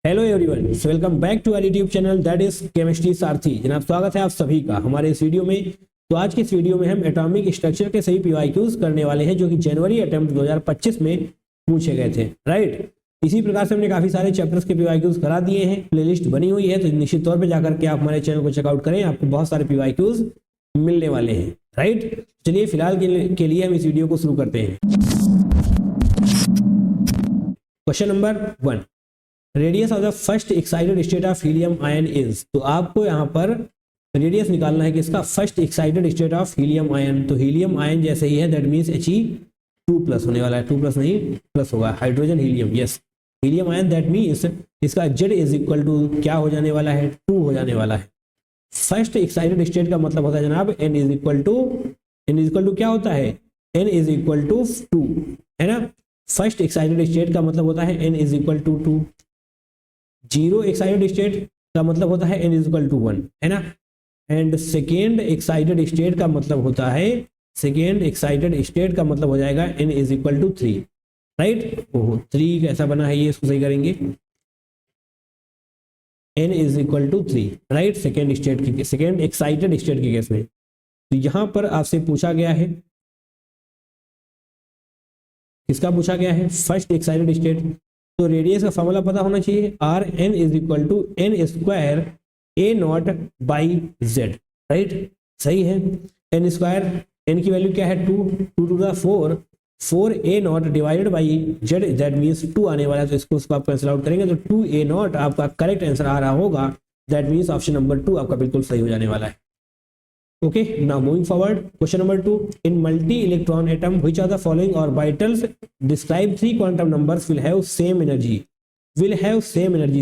Hello everyone, welcome back to our YouTube channel that is chemistry Sarathi. जनाब स्वागत है आप सभी का हमारे इस वीडियो में। तो आज की इस वीडियो में हम एटॉमिक स्ट्रक्चर के सही पीवाईक्यूज करने वाले हैं जो कि जनवरी अटेम्प्ट 2025 में पूछे गए थे, राइट। इसी प्रकार से हमने काफी सारे चैप्टर्स के पीवाईक्यूज करा दिए हैं, प्लेलिस्ट बनी हुई है, तो निश्चित तौर पर जाकर के आप हमारे चैनल को चेकआउट करें, आपको बहुत सारे पीवाईक्यूज मिलने वाले हैं, राइट। चलिए फिलहाल के लिए हम इस वीडियो को शुरू करते हैं। Question number 1, radius of the first excited state of helium ion is. तो आपको यहाँ पर रेडियस निकालना है कि इसका first excited state of helium ion. तो हीलियम आयन जैसे ही है, दैट मीन्स He2+ होने वाला है, 2+ नहीं प्लस होगा, hydrogen helium, yes helium ion, that means इसका Z इज इक्वल टू क्या हो जाने वाला है, 2 हो जाने वाला है। फर्स्ट एक्साइटेड स्टेट का मतलब होता है जनाब N इज इक्वल टू क्या होता है, N इज इक्वल टू 2, है ना। फर्स्ट एक्साइटेड स्टेट का मतलब होता है N is equal to 2। Zero excited state का मतलब होता है N इज इक्वल टू 1, है ना। एंड सेकेंड एक्साइटेड स्टेट का मतलब होता है, सेकेंड एक्साइटेड स्टेट का मतलब हो जाएगा N is equal to 3, right. Oh 3 कैसा बना है ये, इसको सही करेंगे, N is equal to 3, right. Second excited state के केस में। तो यहां पर आपसे पूछा गया है, किसका पूछा गया है, फर्स्ट एक्साइटेड स्टेट। तो रेडियस का फॉर्मूला पता होना चाहिए, Rn is equal to N square A0 by Z, right. सही है, N स्क्वायर, N की वैल्यू क्या है 2 to the 4 A0 divided by Z, that means 2 आने वाला है। तो इसको आप कैंसिल आउट करेंगे तो 2A0 आपका करेक्ट आंसर आ रहा होगा, दैट मीन्स ऑप्शन नंबर 2 आपका बिल्कुल सही हो जाने वाला है। Okay, now moving forward, question number 2, in multi electron atom which are the following orbitals describe 3 quantum numbers will have same energy.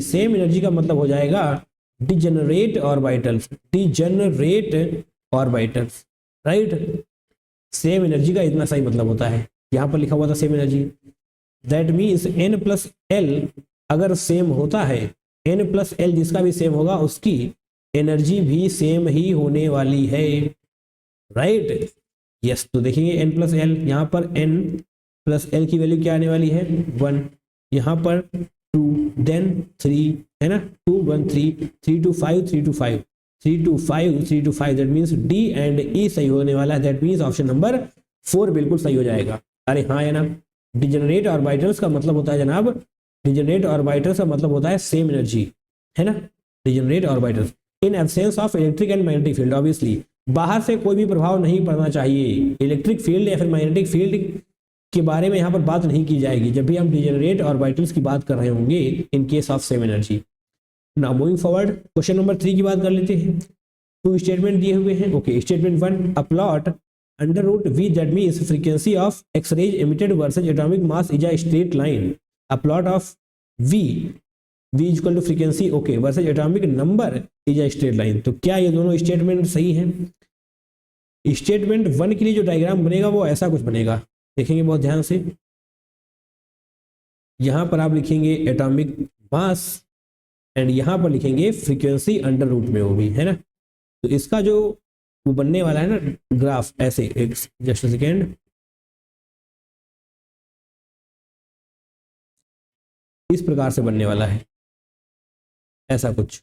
Same energy का मतलब हो जाएगा degenerate orbitals, right. Same energy का इतना सही मतलब होता है, यहां पर लिखा हुआ था same energy, that means N plus L अगर सेम होता है, N प्लस L जिसका भी सेम होगा उसकी एनर्जी भी सेम ही होने वाली है, राइट, यस। तो देखिए N प्लस L, यहाँ पर N प्लस L की वैल्यू क्या आने वाली है 1, यहाँ पर 2, देन 3, है ना, 2 1 3 3 to 5 3 to 5 3 to 5 3 to 5, that means D and E सही होने वाला है, दैट मीन्स ऑप्शन नंबर 4 बिल्कुल सही हो जाएगा। अरे हाँ है ना, डिजेनरेट ऑर्बिटल्स का मतलब होता है जनाब, डिजेनरेट ऑर्बिटल्स का मतलब होता है सेम एनर्जी, है ना, degenerate orbitals in absence of electric and magnetic field. Obviously बाहर से कोई भी प्रभाव नहीं पड़ना चाहिए, इलेक्ट्रिक फील्ड या फिर मैग्नेटिक फील्ड के बारे में यहाँ पर बात नहीं की जाएगी जब भी हम डिजेनरेट ऑर्बिटल्स की बात कर रहे होंगे in case of same energy. Now moving forward, question number 3 की बात कर लेते हैं। 2 स्टेटमेंट दिए हुए हैं। Okay, statement 1, a plot under root V, that means frequency of X-rays emitted versus atomic mass is a straight line. A plot of V is equal to frequency, okay, versus atomic number is a straight line. तो क्या ये दोनों statement सही हैं? Statement 1 के लिए जो diagram बनेगा वो ऐसा कुछ बनेगा, देखेंगे बहुत ध्यान से। यहां पर आप लिखेंगे एटॉमिक मास एंड यहां पर लिखेंगे फ्रीक्वेंसी अंडर रूट में, वो भी है ना। तो इसका जो वो बनने वाला है ना ग्राफ, ऐसे एक जस्ट सेकेंड, इस प्रकार से बनने वाला है, ऐसा कुछ,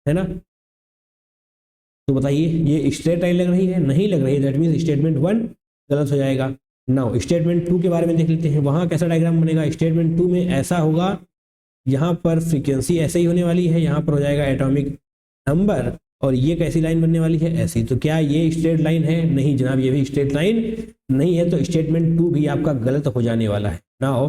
है ना। तो बताइए ये स्ट्रेट लाइन लग रही है, नहीं लग रही है, दैट मीन्स स्टेटमेंट 1 गलत हो जाएगा। नाउ स्टेटमेंट 2 के बारे में देख लेते हैं, वहां कैसा डायग्राम बनेगा। स्टेटमेंट 2 में ऐसा होगा, यहाँ पर फ्रीक्वेंसी ऐसे ही होने वाली है, यहाँ पर हो जाएगा एटॉमिक नंबर, और ये कैसी लाइन बनने वाली है, ऐसी। तो क्या ये स्ट्रेट लाइन है? नहीं जनाब, ये भी स्ट्रेट लाइन नहीं है, तो स्टेटमेंट 2 भी आपका गलत हो जाने वाला है। नाउ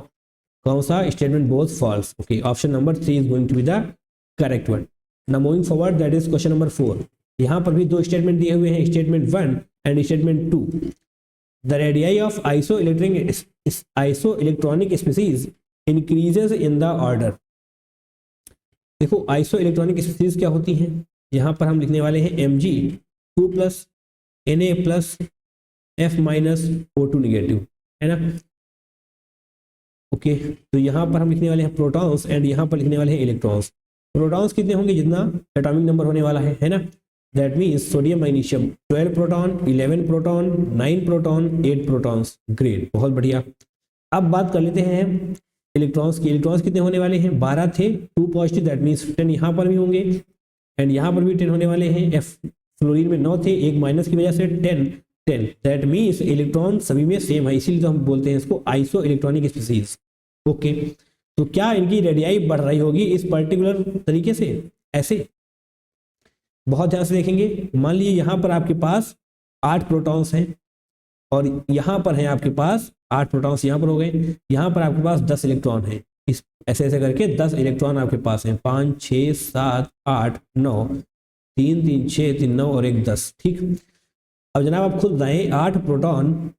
कौन सा statement, both false, okay, option number 3 is going to be the correct one. Now moving forward, that is question number 4। यहाँ पर भी 2 स्टेटमेंट दिए हुए हैं, statement 1 and statement 2। The radii of isoelectronic species increases in the order. देखो isoelectronic species क्या होती हैं, यहाँ पर हम लिखने वाले हैं Mg 2+ Na+ F- O2 negative, है ना। ओके, तो यहाँ पर हम लिखने वाले हैं प्रोटॉन्स एंड यहाँ पर लिखने वाले हैं इलेक्ट्रॉन्स। प्रोटॉन्स कितने होंगे, जितना एटॉमिक नंबर होने वाला है ना। That means sodium magnesium 12 proton, 11 proton, 9 proton, 8 protons, great, बहुत बढ़िया। अब बात कर लेते हैं इलेक्ट्रॉन्स कितने होने वाले हैं, 12 थे, 2 पॉजिटिव, दैट मीन्स 10 यहाँ पर भी होंगे एंड यहाँ पर भी 10 होने वाले हैं। फ्लोरीन में 9 थे, एक माइनस की वजह से 10 10, दैट मीन्स इलेक्ट्रॉन सभी में सेम है, इसीलिए तो हम बोलते हैं इसको आइसो इलेक्ट्रॉनिक स्पीसीज। ओके, तो क्या इनकी रेडियाई बढ़ रही होगी इस पर्टिकुलर तरीके से, ऐसे बहुत ध्यान से देखेंगे। मान लीजिए यहाँ पर आपके पास 8 प्रोटॉन्स हैं और यहाँ पर है आपके पास 8 प्रोटॉन्स, यहाँ पर हो गए, यहाँ पर आपके पास 10 इलेक्ट्रॉन है, इस ऐसे ऐसे करके 10 इलेक्ट्रॉन आपके पास हैं, 5 6 7 8 9, 3 3 6 3 9 और 1 10। ठीक, अब जनाब आप खुद बताएं 8 प्रोटॉन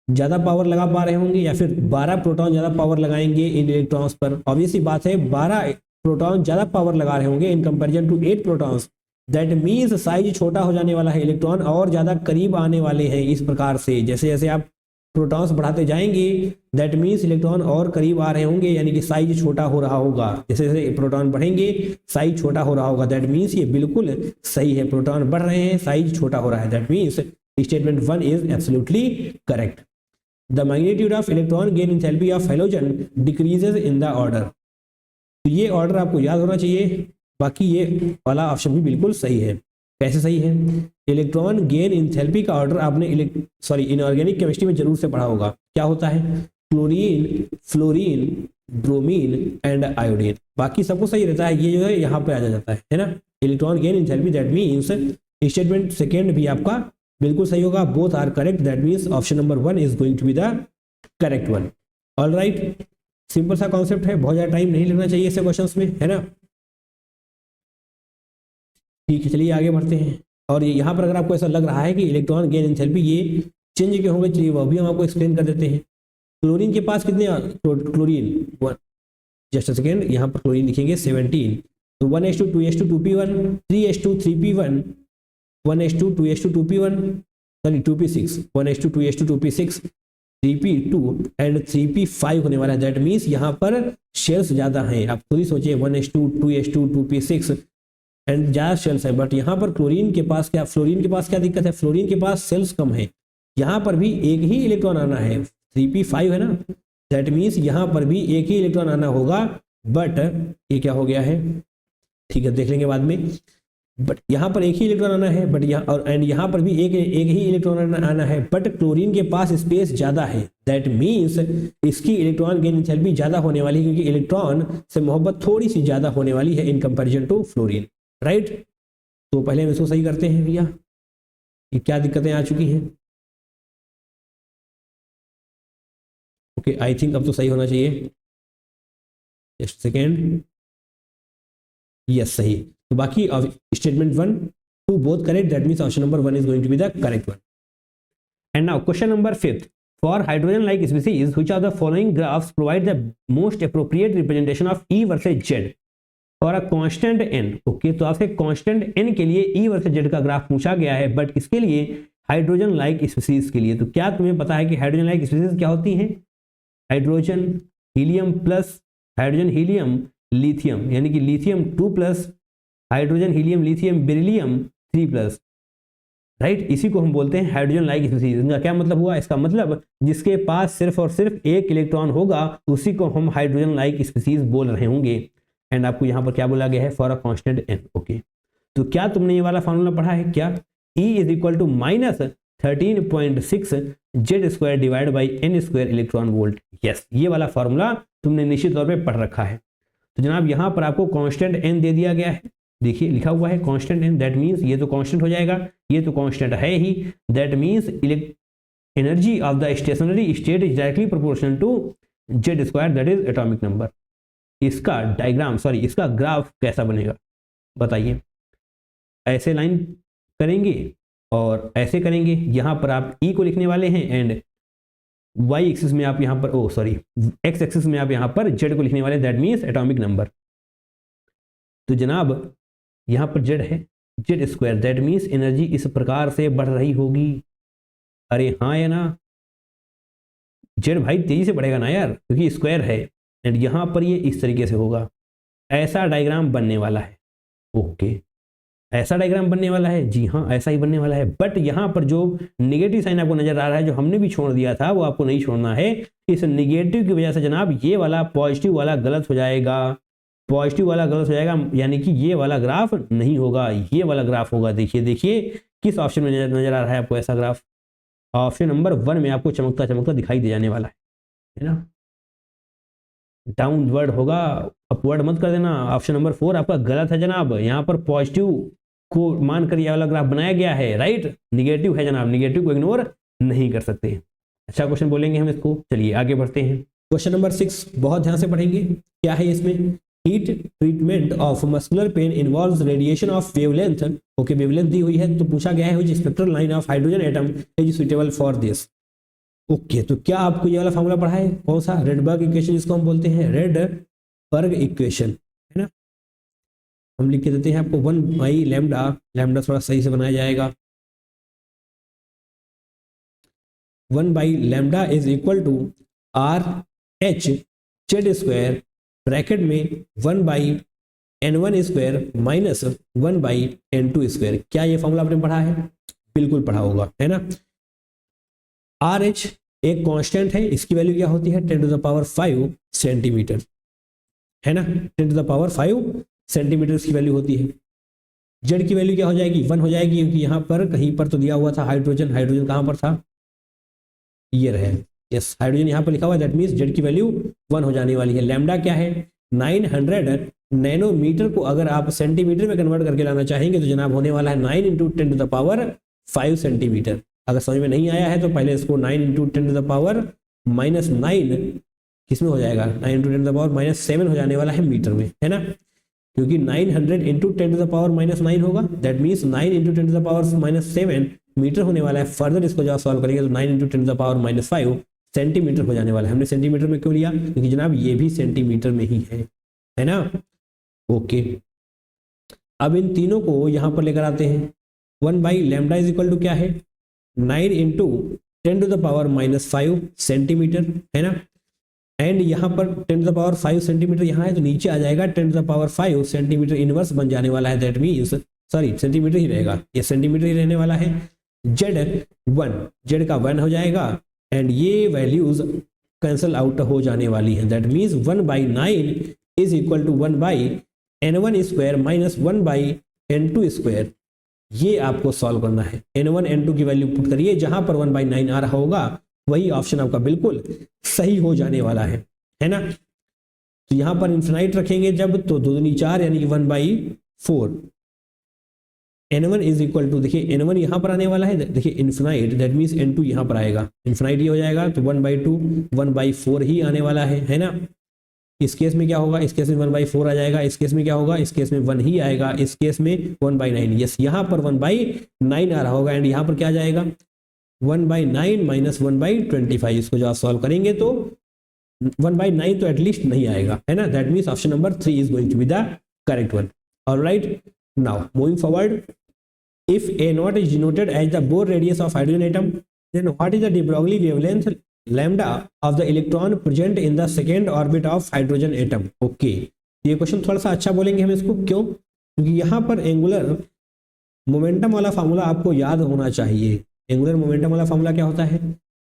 ज़्यादा पावर लगा पा रहे होंगे या फिर 12 प्रोटॉन ज़्यादा पावर लगाएंगे इन इलेक्ट्रॉन्स पर? ऑब्वियसली बात है 12 प्रोटॉन ज़्यादा पावर लगा रहे होंगे in comparison to 8 protons, that means size छोटा हो जाने वाला है, इलेक्ट्रॉन और ज़्यादा करीब आने वाले हैं। इस प्रकार से जैसे जैसे आप प्रोटॉन्स बढ़ाते जाएंगे दैट मीन्स इलेक्ट्रॉन और करीब आ रहे होंगे, यानी कि साइज छोटा हो रहा होगा। जैसे जैसे प्रोटॉन बढ़ेंगे साइज छोटा हो रहा होगा, दैट मीन्स ये बिल्कुल सही है, प्रोटॉन बढ़ रहे हैं साइज छोटा हो रहा है, that means statement 1 is absolutely correct. The magnitude of electron gain enthalpy of halogen decreases in the order. तो ये ऑर्डर आपको याद होना चाहिए, बाकी ये वाला ऑप्शन भी बिल्कुल सही है। कैसे सही है? इलेक्ट्रॉन गेन एंथैल्पी का ऑर्डर आपने इनऑर्गेनिक केमिस्ट्री में जरूर से पढ़ा होगा। क्या होता है? Chlorine, fluorine, bromine and iodine, बाकी सबको सही रहता है, ये जो है यहाँ पे आ जाता है ना। Electron gain enthalpy that means statement second भी आपका बिल्कुल सही होगा, both are correct, that means option number 1 is going to be the correct one. All right, simple सा कॉन्सेप्ट है, बहुत ज़्यादा टाइम नहीं लगना चाहिए ऐसे क्वेश्चंस में, है ना। ठीक है, चलिए आगे बढ़ते हैं। और यहाँ पर अगर आपको ऐसा लग रहा है कि इलेक्ट्रॉन गेन एंथैल्पी ये चेंज क्यों होंगे, चलिए वो भी हम आपको एक्सप्लेन कर देते हैं। क्लोरीन के पास कितने, क्लोरीन जस्ट अ सेकेंड, यहाँ पर क्लोरीन लिखेंगे 17, तो 1:2 2:2 2p1, 3:2 3p1, 1:2 2:2 2p1, sorry 2p6, 1:2 2:2 2p6, 3p2 and 3p5 होने वाला है। दैट मीन्स यहाँ पर शेल्स ज़्यादा हैं, आप खुद ही सोचिए 1:2 2:2 2p6 एंड ज़्यादा शेल्स है, बट यहाँ पर फ्लोरीन के पास क्या दिक्कत है? फ्लोरीन के पास सेल्स कम है, यहाँ पर भी एक ही इलेक्ट्रॉन आना है, 3p5 है ना, दैट मीन्स यहाँ पर भी एक ही इलेक्ट्रॉन आना होगा, बट ये क्या हो गया है, ठीक है देख लेंगे बाद में, बट यहाँ पर एक ही इलेक्ट्रॉन आना है, बट यहाँ और एंड यहाँ पर भी एक ही इलेक्ट्रॉन आना है, बट क्लोरीन के पास स्पेस ज़्यादा है, दैट मीन्स इसकी इलेक्ट्रॉन गेन एंथैल्पी ज़्यादा होने वाली है, क्योंकि इलेक्ट्रॉन से मोहब्बत थोड़ी सी ज़्यादा होने वाली है in comparison to fluorine, right. तो पहले हम इसको सही करते हैं भैया, ये क्या दिक्कतें आ चुकी हैं। ओके, आई थिंक अब तो सही होना चाहिए, जस्ट सेकेंड, यस सही। तो बाकी statement 1 2 both correct, that means option number 1 is going to be the correct one. And now question number 5, for hydrogen like species which of the following graphs provide the most appropriate representation of E versus Z और a constant N. Okay, तो आपसे constant N के लिए ई versus Z का graph पूछा गया है, but इसके लिए हाइड्रोजन लाइक स्पीसीज के लिए, तो क्या तुम्हें पता है कि हाइड्रोजन लाइक स्पीसीज क्या होती हैं? Hydrogen helium plus, hydrogen helium lithium, यानी कि lithium 2+, hydrogen helium lithium beryllium 3+, right. इसी को हम बोलते हैं हाइड्रोजन लाइक स्पीसीज। इनका क्या मतलब हुआ? इसका मतलब जिसके पास सिर्फ और सिर्फ एक इलेक्ट्रॉन होगा उसी को हम हाइड्रोजन लाइक स्पीसीज बोल रहे होंगे। एंड आपको यहाँ पर क्या बोला गया है? For a constant N. Okay, तो क्या तुमने ये वाला फॉर्मूला पढ़ा है क्या? E = -13.6 Z² divide by n² electron volt. Yes, ये वाला फॉर्मूला तुमने निश्चित तौर पे पढ़ रखा है। तो जनाब यहाँ पर आपको कांस्टेंट n दे दिया गया है, देखिए लिखा हुआ है कांस्टेंट n, दैट मीन्स ये तो कांस्टेंट हो जाएगा, ये तो कांस्टेंट है ही, that means energy of the stationary state is directly proportional to Z², that is atomic number. इसका डायग्राम, सॉरी इसका ग्राफ कैसा बनेगा बताइए? ऐसे लाइन करेंगे और ऐसे करेंगे, यहाँ पर आप E को लिखने वाले हैं एंड y एक्सिस में आप यहाँ पर x एक्सिस में आप यहाँ पर Z को लिखने वाले, दैट मीन्स एटॉमिक नंबर। तो जनाब यहाँ पर Z है, Z², दैट मीन्स एनर्जी इस प्रकार से बढ़ रही होगी। अरे हाँ या ना? Z भाई तेजी से बढ़ेगा ना यार, क्योंकि स्क्वायर है, एंड यहाँ पर ये इस तरीके से होगा, ऐसा डायग्राम बनने वाला है। ओके, ऐसा डायग्राम बनने वाला है, जी हाँ ऐसा ही बनने वाला है, बट यहाँ पर जो निगेटिव साइन आपको नजर आ रहा है जो हमने भी छोड़ दिया था वो आपको नहीं छोड़ना है। इस निगेटिव की वजह से जनाब ये वाला पॉजिटिव वाला गलत हो जाएगा, पॉजिटिव वाला गलत हो जाएगा, यानी कि ये वाला ग्राफ नहीं होगा, ये वाला ग्राफ होगा। देखिए देखिए किस ऑप्शन में नजर आ रहा है आपको ऐसा ग्राफ, ऑप्शन नंबर 1 में आपको चमकता चमकता दिखाई दे जाने वाला है ना। डाउनवर्ड होगा, अपवर्ड मत कर देना। ऑप्शन नंबर 4 आपका गलत है जनाब, यहाँ पर पॉजिटिव को मानकर यह वाला ग्राफ बनाया गया है, राइट, निगेटिव है जनाब, निगेटिव को इग्नोर नहीं कर सकते। अच्छा क्वेश्चन बोलेंगे हम इसको, चलिए आगे बढ़ते हैं। क्वेश्चन नंबर 6 बहुत ध्यान से पढ़ेंगे, क्या है इसमें, heat treatment of muscular pain involves radiation of wavelength. Okay, wavelength दी हुई है तो पूछा गया है which spectral line of hydrogen atom is suitable for this. Okay, तो क्या आपको ये वाला फॉर्मूला पढ़ा है, कौन सा, रेडबर्ग इक्वेशन जिसको हम बोलते हैं, रेडबर्ग इक्वेशन, है ना। हम लिख के देते हैं आपको 1 बाई लैम्डा, लैम्डा थोड़ा सही से बनाया जाएगा, 1 by lambda is equal to R H Z square bracket में 1 by n1 square minus 1 by n2 square. क्या ये फॉर्मूला आपने पढ़ा है, बिल्कुल पढ़ा होगा, है ना। आर एच एक कांस्टेंट है, इसकी वैल्यू क्या होती है 10 टू द पावर 5 सेंटीमीटर, है ना, 10 टू द पावर 5 सेंटीमीटर इसकी वैल्यू होती है। जेड की वैल्यू क्या हो जाएगी, 1 हो जाएगी, क्योंकि यहाँ पर कहीं पर तो दिया हुआ था हाइड्रोजन, हाइड्रोजन कहाँ पर था, ये रहे, यस हाइड्रोजन यहाँ पर लिखा हुआ है, दैट मीन्स जेड की वैल्यू 1 हो जाने वाली है। लैम्डा क्या है 900 नैनोमीटर को अगर आप सेंटीमीटर में कन्वर्ट करके लाना चाहेंगे तो जनाब होने वाला है 9 into 10 to the power 5 centimetre. अगर समझ में नहीं आया है तो पहले इसको 9 into 10 to the power minus 9 किसमें हो जाएगा, 9 into 10 to the power minus 7 हो जाने वाला है मीटर में, है ना, क्योंकि 900 into 10 to the power minus 9 होगा, that means 9 into 10 to the power minus 7 metre होने वाला है। फर्दर इसको जब सॉल्व करेंगे तो 9 into 10 to the power minus 5 centimetre हो जाने वाला है। हमने सेंटीमीटर में क्यों लिया, क्योंकि जनाब ये भी सेंटीमीटर में ही है ना। ओके, अब इन तीनों को यहां पर लेकर आते हैं, 1 by lambda is equal to क्या है 9 into 10 to the power minus 5 centimetre, है ना, एंड यहाँ पर 10 टू द पावर 5 सेंटीमीटर यहाँ है तो नीचे आ जाएगा 10 to the power 5 centimetre inverse बन जाने वाला है, दैट मीन्स सॉरी सेंटीमीटर ही रहेगा, ये सेंटीमीटर ही रहने वाला है। जेड का 1 हो जाएगा एंड ये वैल्यूज कैंसल आउट हो जाने वाली है, that means 1 by 9 is equal to 1 by n1 square minus 1 by n2 square. ये आपको सॉल्व करना है, n1 n2 की वैल्यू पुट करिए, जहां पर 1 बाई 9 आ रहा होगा वही ऑप्शन आपका बिल्कुल सही हो जाने वाला है ना। तो यहां पर इन्फिनाइट रखेंगे जब तो 2 दूनी 4 यानी कि 1 by 4, n1 is equal to, देखिए n1 यहाँ पर आने वाला है, देखिए इन्फिनाइट, दैट मीन्स n2 यहाँ पर आएगा, इन्फिनाइट ही हो जाएगा तो 1 बाई 2 1 बाई 4 ही आने वाला है ना। इस केस में क्या होगा, इस केस में 1 बाई 4 आ जाएगा, इस केस में क्या होगा, इस केस में 1 ही आएगा, इस केस में 1 बाई 9, यस यहाँ पर 1 बाई 9 आ रहा होगा एंड यहाँ पर क्या आ जाएगा 1 बाई 9 माइनस 1 बाई 25। इसको जब आप सॉल्व करेंगे तो 1 बाई 9 तो एटलीस्ट नहीं आएगा, है ना, that means option number 3 is going to be the correct one. All right, now moving forward, if A0 is denoted as the Bohr radius of hydrogen atom, then what is the de Broglie wavelength lambda of the electron present in the second orbit of hydrogen atom? Okay, ये question थोड़ा सा अच्छा बोलेंगे हम इसको, क्यों, क्योंकि यहाँ पर एंगुलर मोमेंटम वाला फार्मूला आपको याद होना चाहिए। एंगुलर मोमेंटम वाला फार्मूला क्या होता है,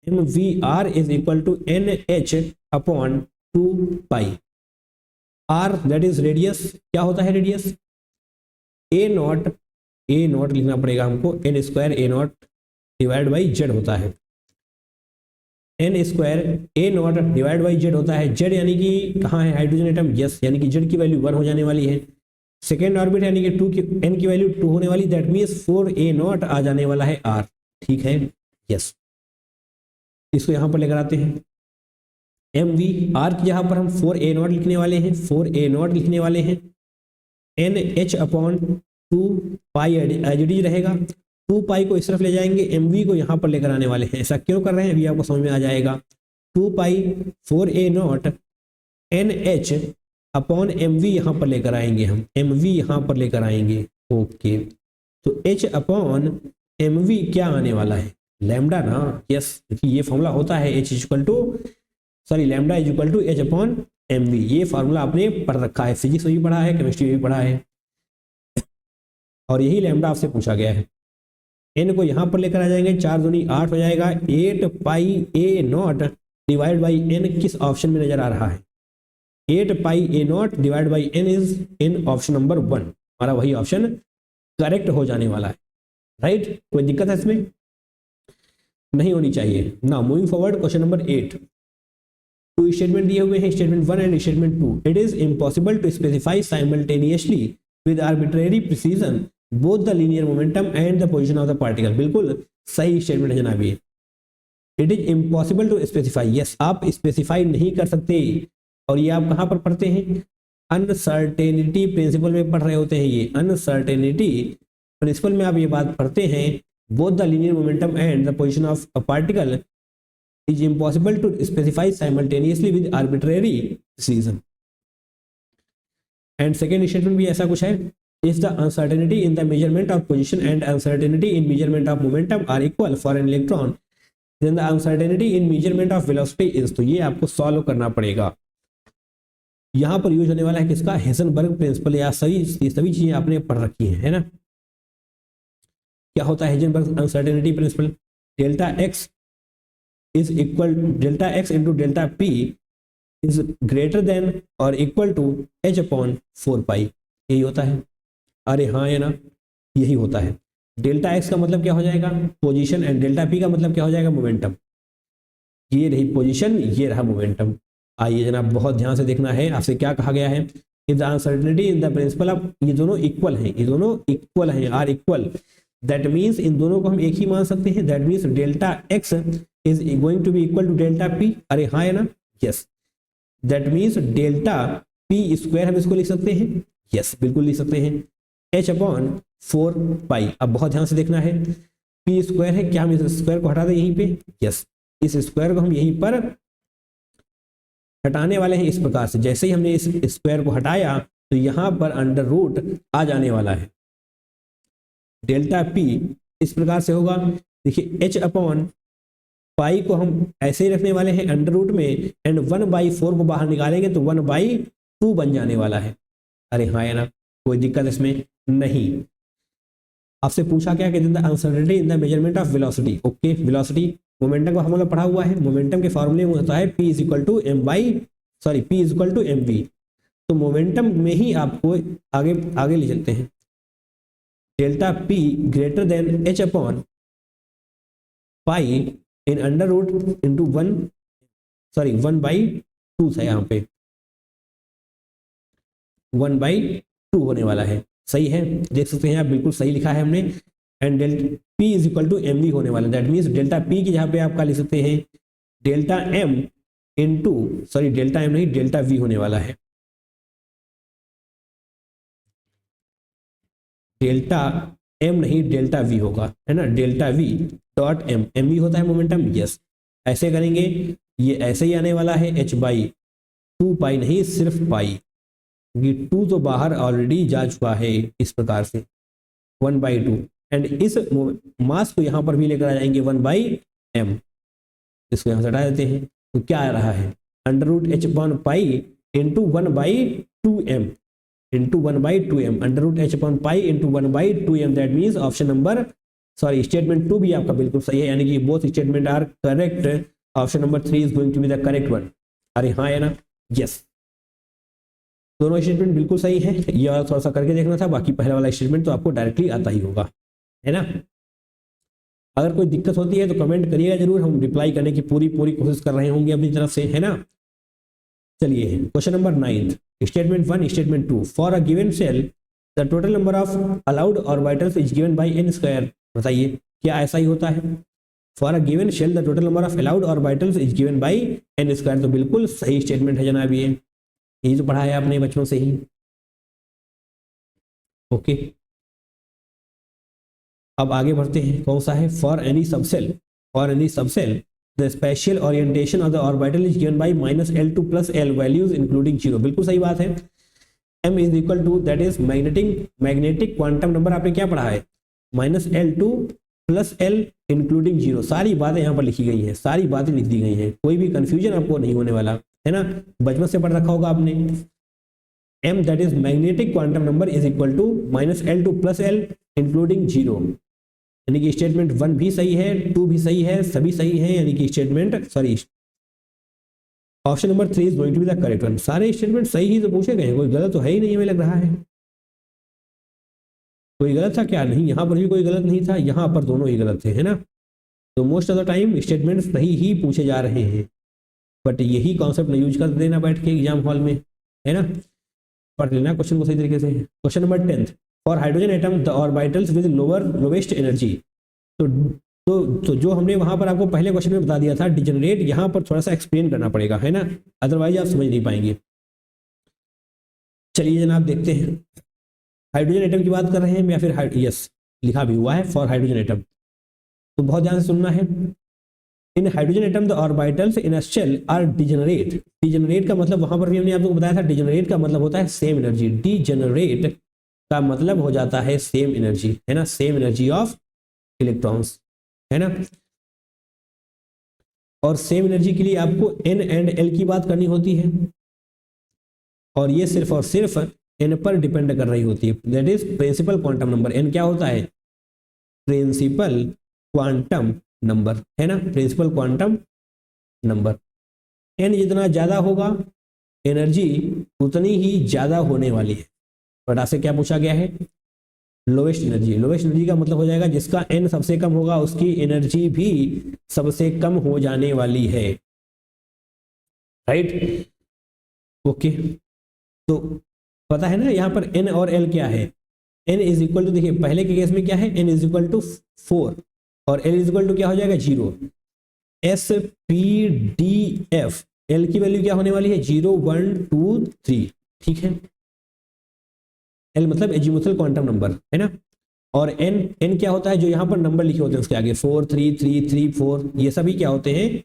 mvr is equal to nh upon 2 pi r, that is radius, क्या होता है रेडियस, ए नॉट लिखना पड़ेगा हमको, N square A not divide by Z होता है, N square A not divide by Z होता है। जेड यानी कि कहाँ है हाइड्रोजन एटम, यस, यानी कि जेड की वैल्यू 1 हो जाने वाली है, सेकेंड ऑर्बिट यानी कि 2 की एन की वैल्यू 2 होने वाली, दैट मीन्स 4 ए नॉट आ जाने वाला है आर, ठीक है, यस। इसको यहाँ पर लेकर आते हैं, एम वी आर की जहाँ पर हम 4 ए नॉट लिखने वाले हैं, 4 ए नॉट लिखने वाले हैं, एन एच अपॉन 2 पाई एज रहेगा, 2 पाई को इस तरफ ले जाएंगे, एम वी को यहाँ पर लेकर आने वाले हैं। ऐसा क्यों कर रहे हैं अभी आपको समझ में आ जाएगा, 2 pi 4 a nought n h upon M v यहाँ पर लेकर आएंगे, हम एम वी यहाँ पर लेकर आएंगे। ओके, तो एच अपॉन एम वी क्या आने वाला है, लैम्डा ना, यस, क्योंकि ये फॉर्मूला होता है H equal to sorry lambda is equal to H upon M V. ये फॉर्मूला आपने पढ़ रखा है, फिजिक्स में भी पढ़ा है, केमिस्ट्री में भी पढ़ा है। और यही लैम्डा आपसे पूछा गया है। n को यहां पर लेकर आ जाएंगे, 4 दूनी 8 हो जाएगा, 8 pi a not divide by n किस ऑप्शन में नजर आ रहा है? 8 pi a not divide by n is in option number 1, हमारा वही ऑप्शन करेक्ट हो जाने वाला है, राइट। कोई दिक्कत है इसमें? नहीं होनी चाहिए ना। Moving forward, question number 8, two statement दिए हुए हैं, statement 1 and statement 2। It is impossible to specify simultaneously with arbitrary precision both the linear momentum and the position of the particle. बिल्कुल सही स्टेटमेंट है जनाब ये। It is impossible to specify, yes, आप specify नहीं कर सकते। और ये आप कहाँ पर पढ़ते हैं? अनसर्टेनिटी प्रिंसिपल में पढ़ रहे होते हैं। ये अनसर्टेनिटी प्रिंसिपल में आप ये बात पढ़ते हैं, both the linear momentum and the position of a particle is impossible to specify simultaneously with arbitrary precision. And second statement भी ऐसा कुछ है, if the uncertainty in the measurement of position and uncertainty in measurement of momentum are equal for an electron, then the uncertainty in measurement of velocity is, तो ये आपको solve करना पड़ेगा। यहां पर यूज होने वाला है किसका? हेजनबर्ग प्रिंसिपल, या सभी चीजें आपने पढ़ रखी है ना। क्या होता है Heisenberg uncertainty principle? Delta x is equal delta x into delta p is greater than or equal to h upon 4 pi, यही होता है। अरे हाँ है ना, यही होता है। डेल्टा x का मतलब क्या हो जाएगा? पोजीशन, एंड डेल्टा p का मतलब क्या हो जाएगा? मोमेंटम। ये रही पोजीशन, ये रहा मोमेंटम। आइए जनाब बहुत ध्यान से देखना है, आपसे क्या कहा गया है? If the uncertainty in the principle of, ये दोनों इक्वल हैं, ये दोनों इक्वल हैं, आर इक्वल, दैट मीन्स इन दोनों को हम एक ही मान सकते हैं। That means delta x is going to be equal to delta p, अरे हाँ है ना, yes. That means delta p square हम इसको लिख सकते हैं, यस बिल्कुल लिख सकते हैं, h अपॉन 4 पाई। अब बहुत ध्यान से देखना है, p स्क्वायर है, क्या हम इस स्क्वायर को हटा दें यहीं पे? यस, इस स्क्वायर को हम यहीं पर हटाने वाले हैं इस प्रकार से। जैसे ही हमने इस स्क्वायर को हटाया तो यहां पर अंडर रूट आ जाने वाला है। डेल्टा p इस प्रकार से होगा, देखिए h अपॉन पाई को हम ऐसे ही रखने वाले हैं अंडर रूट में, एंड 1/4 को बाहर निकालेंगे तो 1/2 बन जाने वाला है। अरे हाँ है ना, कोई दिक्कत इसमें नहीं। आपसे पूछा क्या कि uncertainty in the measurement of velocity. Okay, velocity momentum का फार्मूला पढ़ा हुआ है। मोमेंटम के फार्मूले में होता है p is equal to mv। तो मोमेंटम में ही आपको आगे ले चलते हैं। Delta p greater than h upon pi in under root into 1/2 था, यहाँ पे 1/2 होने वाला है। सही है, देख सकते हैं आप, बिल्कुल सही लिखा है हमने। And delta p is equal to mv होने वाला है। दैट मीन्स डेल्टा p की जहाँ पे आप क्या लिख सकते हैं? Delta m into, sorry delta m नहीं, डेल्टा v होने वाला है। डेल्टा m नहीं, डेल्टा v होगा, है ना, delta v dot m, mv होता है मोमेंटम, यस। ऐसे करेंगे, ये ऐसे ही आने वाला है h/2 पाई, नहीं सिर्फ पाई, ये 2 तो बाहर ऑलरेडी जा चुका है इस प्रकार से, 1/2। एंड इस मास को यहां पर भी लेकर आ जाएंगे 1/m, इसको यहां से हटा देते हैं तो क्या आ रहा है? Under root h upon pi into 1/2m into 1/2m, under root h upon pi into 1/2m। That means option number, sorry statement 2 भी आपका बिल्कुल सही है, यानी कि both statement are correct. Option number 3 is going to be the correct one. अरे हाँ है ना, यस, दोनों स्टेटमेंट बिल्कुल सही है। ये वाला थोड़ा सा करके देखना था, बाकी पहला वाला स्टेटमेंट तो आपको डायरेक्टली आता ही होगा, है ना। अगर कोई दिक्कत होती है तो कमेंट करिएगा जरूर, हम रिप्लाई करने की पूरी कोशिश कर रहे होंगे अपनी तरफ से, है ना। चलिए question number 9, statement 1 statement 2। For a given shell the total number of allowed orbitals is given by n square. बताइए क्या ऐसा ही होता है? For a given shell the total number of allowed orbitals is given by n square. तो बिल्कुल सही statement है जनाब, ये यही तो पढ़ा है आपने बचपन से ही। ओके, अब आगे बढ़ते हैं, कौन सा है? For any subshell the spatial orientation of the orbital is given by -L2 + L values including 0। बिल्कुल सही बात है। m is equal to, that is magnetic quantum number, आपने क्या पढ़ा है? -L2 + L including 0। सारी बातें यहाँ पर लिखी गई हैं, सारी बातें लिख दी गई हैं, कोई भी कंफ्यूजन आपको नहीं होने वाला, है ना। बचपन से पढ़ रखा होगा आपने। m that is magnetic quantum number is equal to -L2 + L including 0, यानी कि स्टेटमेंट 1 भी सही है, 2 भी सही है, सभी सही है, यानी कि statement option number 3 is going to be the correct one. सारे स्टेटमेंट सही ही तो पूछे गए, कोई गलत तो है ही नहीं हमें लग रहा है। कोई गलत था क्या? नहीं, यहाँ पर भी कोई गलत नहीं था, यहाँ पर दोनों ही गलत थे, है ना। तो most of the time statement सही ही पूछे जा रहे हैं, बट यही कॉन्सेप्ट न यूज कर देना बैठ के एग्जाम हॉल में, है ना। पढ़ लेना क्वेश्चन को सही तरीके से। Question number 10, for hydrogen atom the orbitals with lowest energy. तो जो हमने वहां पर आपको पहले क्वेश्चन में बता दिया था डिजेनरेट, यहाँ पर थोड़ा सा एक्सप्लेन करना पड़ेगा, है ना, अदरवाइज आप समझ नहीं पाएंगे। चलिए जनाब देखते हैं, हाइड्रोजन एटम की बात कर रहे हैं या फिर यस लिखा भी हुआ है फॉर हाइड्रोजन एटम, तो बहुत ध्यान से सुनना है। In hydrogen atom the orbitals in a shell are degenerate. Degenerate का मतलब वहां पर भी हमने आपको बताया था, डिजेनरेट का मतलब होता है सेम एनर्जी, डिजेनरेट का मतलब हो जाता है सेम एनर्जी, है ना, सेम एनर्जी ऑफ इलेक्ट्रॉन्स, है ना। और सेम एनर्जी के लिए आपको n एंड l की बात करनी होती है, और ये सिर्फ और सिर्फ n पर डिपेंड कर रही होती है, that is principal quantum number. n क्या होता है? प्रिंसिपल क्वांटम नंबर, है ना, प्रिंसिपल क्वांटम नंबर। n जितना ज्यादा होगा एनर्जी उतनी ही ज्यादा होने वाली है, बट आपसे क्या पूछा गया है? Lowest energy. लोवेस्ट एनर्जी का मतलब हो जाएगा जिसका n सबसे कम होगा उसकी एनर्जी भी सबसे कम हो जाने वाली है, राइट। ओके, तो पता है ना यहाँ पर n और l क्या है? n इज इक्वल टू, देखिए पहले के केस में क्या है, n इज इक्वल टू 4 और l इज इक्वल टू क्या हो जाएगा 0। SPDF, l की वैल्यू क्या होने वाली है? 0 1 2 3, ठीक है। l मतलब एजीमुथल क्वांटम नंबर, है ना। और n क्या होता है? जो यहाँ पर नंबर लिखे होते हैं उसके आगे 4 3 3 3 4, ये सभी क्या होते हैं?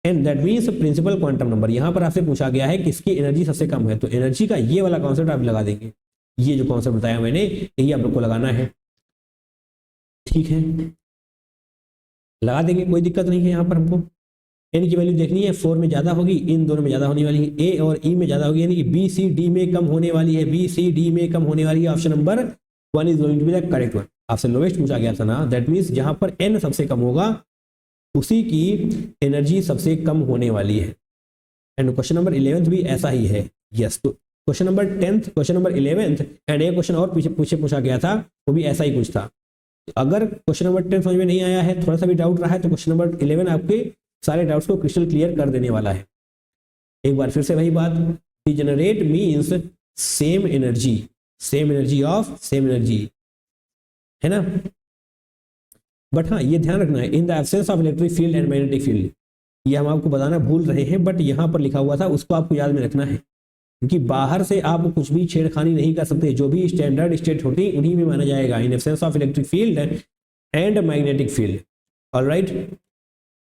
n, that means principal quantum number. यहाँ पर आपसे पूछा गया है किसकी एनर्जी सबसे कम है, तो एनर्जी का ये वाला कॉन्सेप्ट आप लगा देंगे, ये जो कॉन्सेप्ट बताया मैंने यही आप लोग को लगाना है, ठीक है, लगा देंगे, कोई दिक्कत नहीं है। यहाँ पर हमको n की वैल्यू देखनी है, 4 में ज्यादा होगी, इन दोनों में ज्यादा होने वाली है, a और e में ज्यादा होगी, यानी कि B C D में कम होने वाली है, B C D में कम होने वाली है। Option number 1 is going to be the correct one. आपसे लोवेस्ट पूछा गया था ना, दैट मीन्स जहां पर n सबसे कम होगा उसी की एनर्जी सबसे कम होने वाली है। एंड क्वेश्चन नंबर 11 भी ऐसा ही है, यस। तो question number 10, question number 11 and एक क्वेश्चन और पीछे पूछा गया था, वो भी ऐसा ही कुछ था। अगर क्वेश्चन नंबर 10 समझ में नहीं आया है, थोड़ा सा भी डाउट रहा है, तो क्वेश्चन नंबर 11 आपके सारे डाउट्स को क्रिस्टल क्लियर कर देने वाला है। एक बार फिर से वही बात, degenerate means same energy, same energy of same energy, है ना। बट हाँ ये ध्यान रखना है, in the absence of electric field and magnetic field, ये हम आपको बताना भूल रहे हैं, बट यहाँ पर लिखा हुआ था उसको आपको याद में रखना है, क्योंकि बाहर से आप कुछ भी छेड़खानी नहीं कर सकते, जो भी स्टैंडर्ड स्टेट होती उन्हीं में माना जाएगा, in absence of electric field and magnetic field. Alright,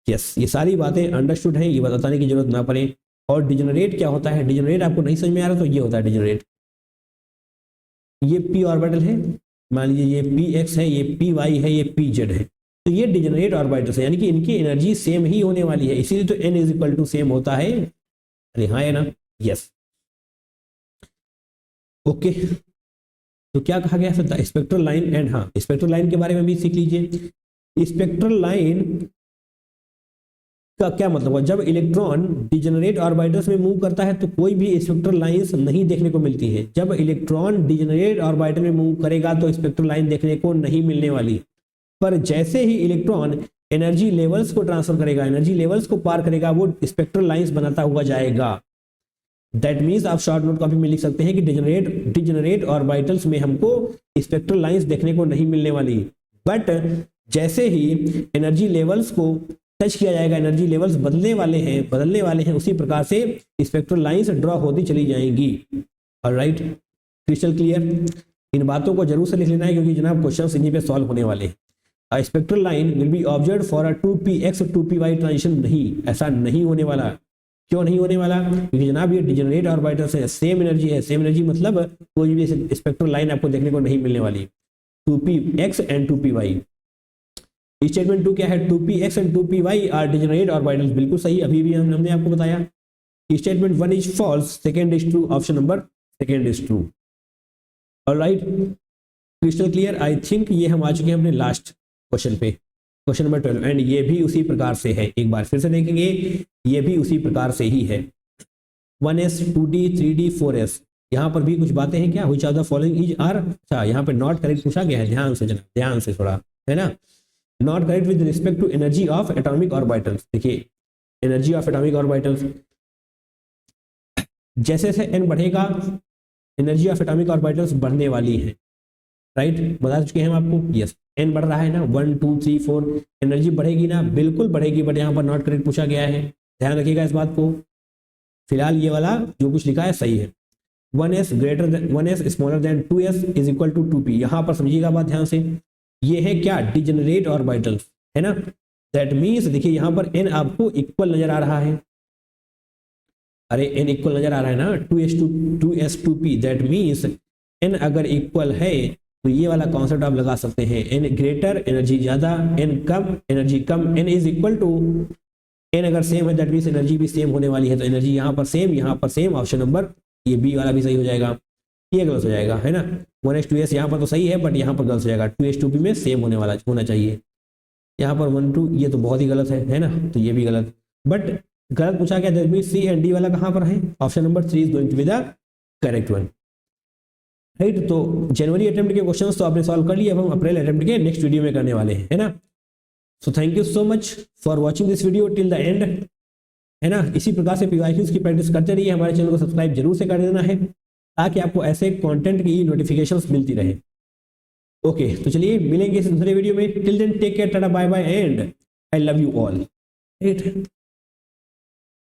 yes, ये सारी बातें अंडरस्टूड हैं, ये बताने की जरूरत ना पड़े। और डिजेनरेट क्या होता है? डिजेनरेट आपको नहीं समझ में आ रहा तो ये होता है डिजेनरेट। ये p ऑर्बिटल है, मान लीजिए ये px है, ये py है, ये pz है, तो ये डिजेनरेट ऑर्बिटल्स है, यानी कि इनकी एनर्जी सेम ही होने वाली है, इसीलिए तो n is equal to same होता है। अरे हाँ है ना, यस। ओके, तो क्या कहा गया सर? स्पेक्ट्रल लाइन एंड, हाँ स्पेक्ट्रल लाइन के बारे में भी सीख लीजिए। स्पेक्ट्रल लाइन का क्या मतलब है? जब इलेक्ट्रॉन डिजेनरेट ऑर्बिटल्स में मूव करता है तो कोई भी स्पेक्ट्रल लाइंस नहीं देखने को मिलती है। जब इलेक्ट्रॉन डिजेनरेट ऑर्बिटल में मूव करेगा तो स्पेक्ट्रल लाइन देखने को नहीं मिलने वाली, पर जैसे ही इलेक्ट्रॉन एनर्जी लेवल्स को ट्रांसफर करेगा, एनर्जी लेवल्स को पार करेगा, वो स्पेक्ट्रल लाइंस बनाता हुआ जाएगा। दैट मीन्स आप शॉर्ट नोट कॉपी में लिख सकते हैं कि डिजेनरेट ऑर्बिटल्स में हमको स्पेक्ट्रल लाइंस देखने को नहीं मिलने वाली, बट जैसे ही एनर्जी लेवल्स को टच किया जाएगा, एनर्जी लेवल्स बदलने वाले हैं, उसी प्रकार से स्पेक्ट्रल लाइंस ड्रॉ होती चली जाएंगी। Alright, crystal clear? इन बातों को जरूर से लिख लेना है, क्योंकि जनाब क्वेश्चन इन्हीं पे सॉल्व होने वाले हैं। A spectral line will be observed for a 2px 2py transition. नहीं, ऐसा नहीं होने वाला। क्यों नहीं होने वाला? क्योंकि जनाब ये डिजेनरेट ऑर्बिटल्स है, सेम एनर्जी है, सेम एनर्जी मतलब कोई भी स्पेक्ट्रल लाइन आपको देखने को नहीं मिलने वाली। 2px and 2py। स्टेटमेंट 2 क्या है? 2px and 2py are degenerate orbitals. बिल्कुल सही, अभी भी हमने आपको बताया। Statement 1 is false, second is true, option number second is true. All right, crystal clear. I think ये हम आ चुके हैं अपने लास्ट क्वेश्चन पे, क्वेश्चन नंबर 12, एंड ये भी उसी प्रकार से है। एक बार फिर से देखेंगे, ये भी उसी प्रकार से ही है। 1s 2d 3d 4s, यहाँ पर भी कुछ बातें हैं क्या, which of the following is are, अच्छा यहाँ पे नॉट करेक्ट पूछा गया है, ध्यान से जना, ध्यान से थोड़ा, है ना। Not correct with respect to energy of atomic orbitals. देखिए एनर्जी ऑफ एटॉमिक ऑर्बिटल्स, जैसे जैसे n बढ़ेगा एनर्जी ऑफ एटॉमिक ऑर्बिटल्स बढ़ने वाली है, राइट, बता चुके हैं हम आपको। यस, n बढ़ रहा है ना, 1 2 3 4, एनर्जी बढ़ेगी ना, बिल्कुल बढ़ेगी, बट यहाँ पर नॉट करेक्ट पूछा गया है, ध्यान रखिएगा इस बात को। फिलहाल ये वाला जो कुछ लिखा है सही है। 1s greater than 1s smaller than 2s is equal to 2p, यहाँ पर समझिएगा बात ध्यान से, ये है क्या, डिजेनरेट ऑर्बिटल्स, है ना। दैट मीन्स देखिए यहाँ पर n आपको इक्वल नजर आ रहा है, अरे n इक्वल नजर आ रहा है ना, 2s2p, दैट मीन्स n अगर इक्वल है तो ये वाला कॉन्सेप्ट आप लगा सकते हैं, n ग्रेटर एनर्जी ज्यादा, n कम एनर्जी कम, n is equal to, n अगर सेम है दैट मीन्स एनर्जी भी सेम होने वाली है, तो एनर्जी यहाँ पर सेम, यहाँ पर सेम, ऑप्शन नंबर ये बी वाला भी सही हो जाएगा, ये गलत हो जाएगा, है ना। 1s 2s यहाँ पर तो सही है, बट यहाँ पर गलत हो जाएगा, 2s2p में सेम होना चाहिए, यहाँ पर 1 2, ये तो बहुत ही गलत है ना, तो ये भी गलत, बट गलत पूछा गया, that means C and D वाला कहाँ पर है, option number 3 is going to be the correct one, right. तो जनवरी अटेम्प्ट के क्वेश्चंस तो आपने सॉल्व कर लिए, अब हम अप्रैल अटेम्प्ट के नेक्स्ट वीडियो में करने वाले हैं, है ना। So thank you so much for watching this video till the end, है ना। इसी प्रकार से पीवाईक्यूज की प्रैक्टिस करते रहिए, हमारे चैनल को सब्सक्राइब जरूर से कर देना है ताकि आपको ऐसे कंटेंट की नोटिफिकेशंस मिलती रहे। ओके, तो चलिए मिलेंगे इस दूसरे वीडियो में, till then take care, tata bye bye and I love you all, right.